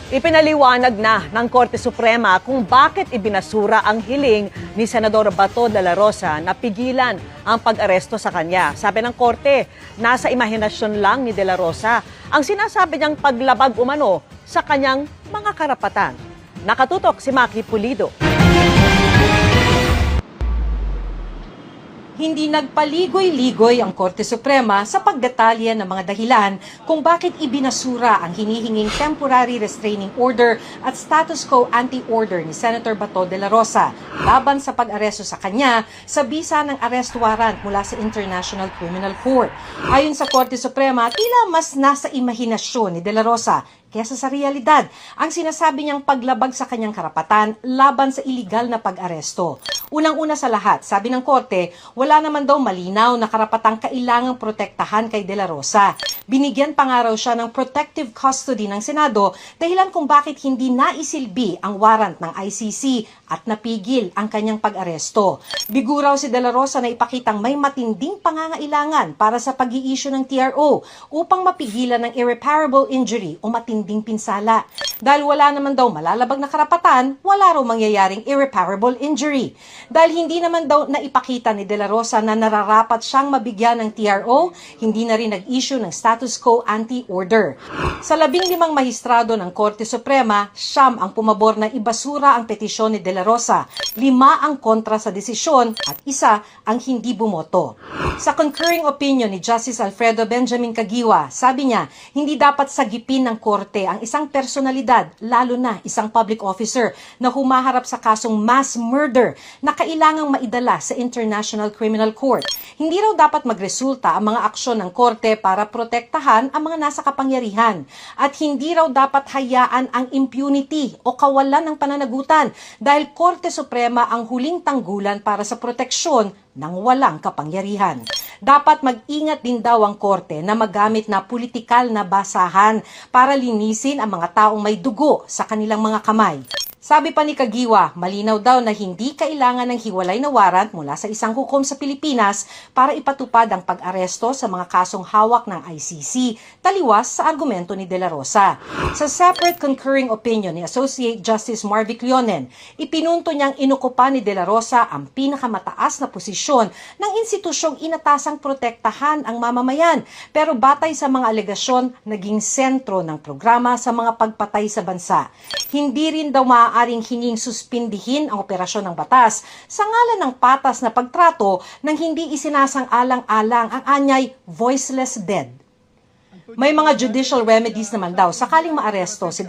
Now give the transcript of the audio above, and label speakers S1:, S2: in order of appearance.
S1: Ipinaliwanag na ng Korte Suprema kung bakit ibinasura ang hiling ni Senador Bato de la Rosa na pigilan ang pag-aresto sa kanya. Sabi ng Korte, nasa imahinasyon lang ni de la Rosa ang sinasabi niyang paglabag umano sa kanyang mga karapatan. Nakatutok si Maki Pulido.
S2: Hindi nagpaligoy-ligoy ang Korte Suprema sa pagdetalye ng mga dahilan kung bakit ibinasura ang hinihinging temporary restraining order at status quo anti-order ni Senator Bato de la Rosa laban sa pag-aresto sa kanya sa bisa ng arrest warrant mula sa International Criminal Court. Ayon sa Korte Suprema, tila mas nasa imahinasyon ni de la Rosa kaysa sa realidad ang sinasabi niyang paglabag sa kanyang karapatan laban sa iligal na pag-aresto. Unang-una sa lahat, sabi ng Korte, wala naman daw malinaw na karapatang kailangang protektahan kay de la Rosa. Binigyan pa nga raw siya ng protective custody ng Senado dahilan kung bakit hindi naisilbi ang warrant ng ICC at napigil ang kanyang pag-aresto. Bigo raw si de la Rosa na ipakitang may matinding pangangailangan para sa pag-i-issue ng TRO upang mapigilan ng irreparable injury o matinding pinsala. Dahil wala naman daw malalabag na karapatan, wala raw mangyayaring irreparable injury. Dahil hindi naman daw naipakita ni de la Rosa na nararapat siyang mabigyan ng TRO, hindi na rin nag-issue ng status quo anti-order. Sa 15 mahistrado ng Korte Suprema, 9 ang pumabor na ibasura ang petisyon ni de la Rosa, 5 ang kontra sa desisyon at 1 ang hindi bumoto. Sa concurring opinion ni Justice Alfredo Benjamin Caguioa, sabi niya, hindi dapat sagipin ng Korte ang isang personalidad, lalo na isang public officer na humaharap sa kasong mass murder na kailangang maidala sa International Criminal Court. Hindi raw dapat magresulta ang mga aksyon ng Korte para protektahan ang mga nasa kapangyarihan at hindi raw dapat hayaan ang impunity o kawalan ng pananagutan dahil Korte Suprema ang huling tanggulan para sa proteksyon ng walang kapangyarihan. Dapat mag-ingat din daw ang Korte na magamit na politikal na basahan para linisin ang mga taong may dugo sa kanilang mga kamay. Sabi pa ni Caguioa, malinaw daw na hindi kailangan ng hiwalay na warrant mula sa isang hukom sa Pilipinas para ipatupad ang pag-aresto sa mga kasong hawak ng ICC, taliwas sa argumento ni de la Rosa. Sa separate concurring opinion ni Associate Justice Marvic Leonen, ipinunto niyang inukupa ni de la Rosa ang pinakamataas na posisyon ng institusyong inatasang protektahan ang mamamayan, pero batay sa mga alegasyon, naging sentro ng programa sa mga pagpatay sa bansa. Hindi rin daw maaaring hinging suspindihin ang operasyon ng batas sa ngalan ng patas na pagtrato nang hindi isinasang-alang-alang ang anyay voiceless dead. May mga judicial remedies naman daw sakaling maaresto si